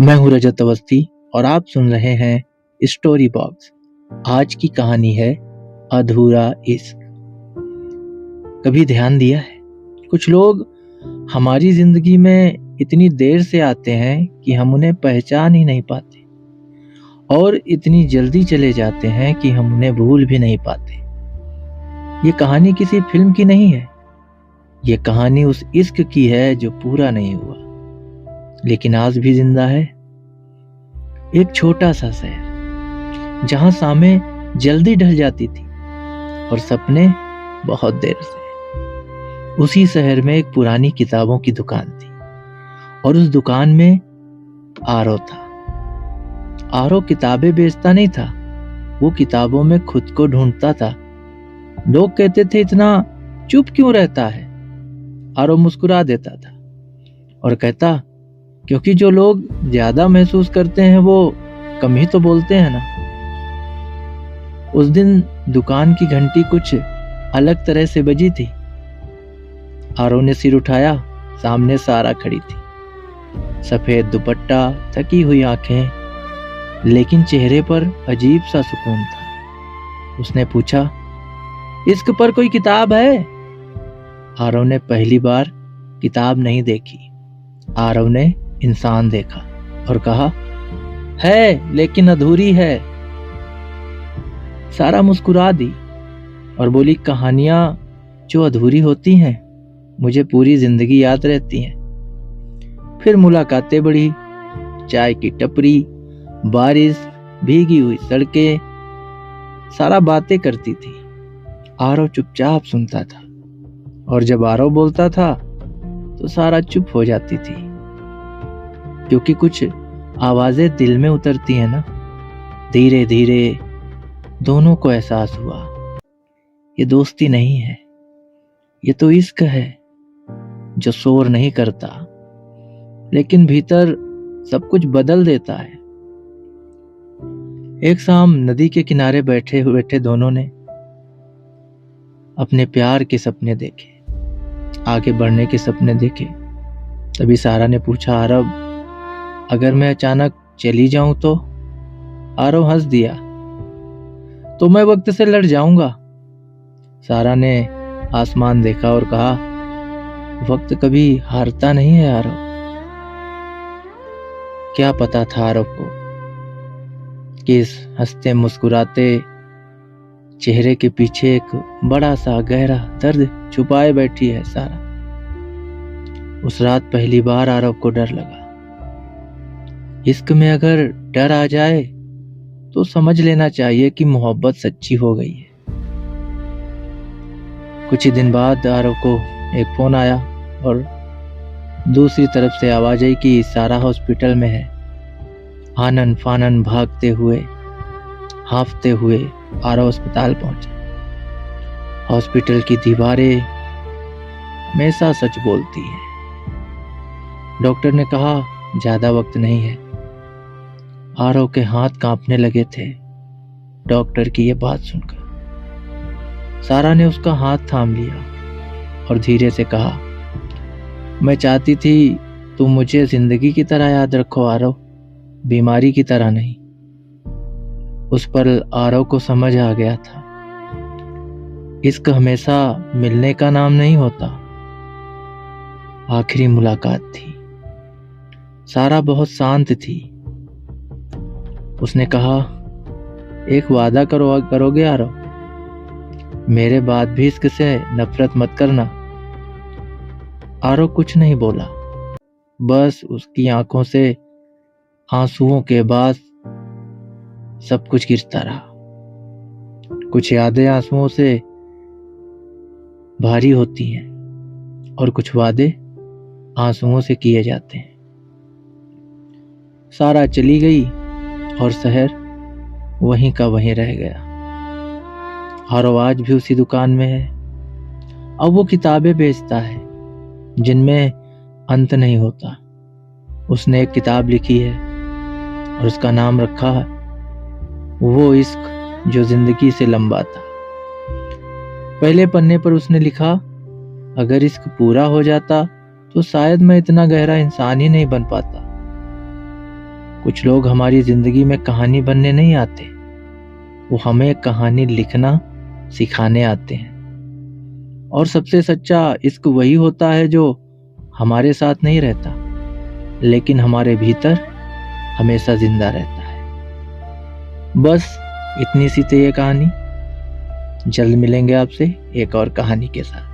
मैं हूँ रजत अवस्थी और आप सुन रहे हैं स्टोरी बॉक्स। आज की कहानी है अधूरा इश्क। कभी ध्यान दिया है, कुछ लोग हमारी जिंदगी में इतनी देर से आते हैं कि हम उन्हें पहचान ही नहीं पाते और इतनी जल्दी चले जाते हैं कि हम उन्हें भूल भी नहीं पाते। ये कहानी किसी फिल्म की नहीं है, ये कहानी उस इश्क की है जो पूरा नहीं हुआ लेकिन आज भी जिंदा है। एक छोटा सा शहर जहां शामें जल्दी ढल जाती थी और सपने बहुत देर से। उसी शहर में एक पुरानी किताबों की दुकान थी और उस दुकान में आरव था। आरव किताबें बेचता नहीं था, वो किताबों में खुद को ढूंढता था। लोग कहते थे इतना चुप क्यों रहता है। आरव मुस्कुरा देता था और कहता क्योंकि जो लोग ज्यादा महसूस करते हैं वो कम ही तो बोलते हैं ना। उस दिन दुकान की घंटी कुछ अलग तरह से बजी थी। आरव ने सिर उठाया, सामने सारा खड़ी थी। सफेद दुपट्टा, थकी हुई आंखें, लेकिन चेहरे पर अजीब सा सुकून था। उसने पूछा, इश्क पर कोई किताब है? आरव ने पहली बार किताब नहीं देखी। आरव ने इंसान देखा और कहा, है लेकिन अधूरी है। सारा मुस्कुरा दी और बोली, कहानियां जो अधूरी होती हैं मुझे पूरी जिंदगी याद रहती हैं। फिर मुलाकातें बढ़ी, चाय की टपरी, बारिश, भीगी हुई सड़कें, सारा बातें करती थी। आरव चुपचाप सुनता था और जब आरव बोलता था तो सारा चुप हो जाती थी, क्योंकि कुछ आवाजें दिल में उतरती हैं ना। धीरे धीरे दोनों को एहसास हुआ, ये दोस्ती नहीं है, ये तो इश्क है जो शोर नहीं करता लेकिन भीतर सब कुछ बदल देता है। एक शाम नदी के किनारे बैठे दोनों ने अपने प्यार के सपने देखे, आगे बढ़ने के सपने देखे। तभी सारा ने पूछा, आरव अगर मैं अचानक चली जाऊं तो? आरव हंस दिया, तो मैं वक्त से लड़ जाऊंगा। सारा ने आसमान देखा और कहा, वक्त कभी हारता नहीं है आरव। क्या पता था आरव को कि इस हंसते मुस्कुराते चेहरे के पीछे एक बड़ा सा गहरा दर्द छुपाए बैठी है सारा। उस रात पहली बार आरव को डर लगा। इश्क में अगर डर आ जाए तो समझ लेना चाहिए कि मोहब्बत सच्ची हो गई है। कुछ ही दिन बाद आरव को एक फोन आया और दूसरी तरफ से आवाज आई कि सारा हॉस्पिटल में है। आनन फानन भागते हुए, हांफते हुए आरव अस्पताल पहुंचे। हॉस्पिटल की दीवारें हमेशा सच बोलती हैं। डॉक्टर ने कहा, ज्यादा वक्त नहीं है। आरव के हाथ कांपने लगे थे डॉक्टर की यह बात सुनकर। सारा ने उसका हाथ थाम लिया और धीरे से कहा, मैं चाहती थी तुम मुझे जिंदगी की तरह याद रखो आरव, बीमारी की तरह नहीं। उस पर आरव को समझ आ गया था, इश्क हमेशा मिलने का नाम नहीं होता। आखिरी मुलाकात थी। सारा बहुत शांत थी। उसने कहा, एक वादा करोगे आरव? मेरे बाद भी इश्क से नफरत मत करना। आरव कुछ नहीं बोला, बस उसकी आंखों से आंसुओं के बाद सब कुछ गिरता रहा। कुछ यादें आंसुओं से भारी होती हैं और कुछ वादे आंसुओं से किए जाते हैं। सारा चली गई और शहर वहीं का वहीं रह गया। आरव आज भी उसी दुकान में है। अब वो किताबें बेचता है जिनमें अंत नहीं होता। उसने एक किताब लिखी है और उसका नाम रखा है वो इश्क जो जिंदगी से लंबा था। पहले पन्ने पर उसने लिखा, अगर इश्क पूरा हो जाता तो शायद मैं इतना गहरा इंसान ही नहीं बन पाता। कुछ लोग हमारी जिंदगी में कहानी बनने नहीं आते, वो हमें कहानी लिखना सिखाने आते हैं। और सबसे सच्चा इश्क वही होता है जो हमारे साथ नहीं रहता, लेकिन हमारे भीतर हमेशा जिंदा रहता है। बस इतनी सी थी ये कहानी। जल्द मिलेंगे आपसे एक और कहानी के साथ।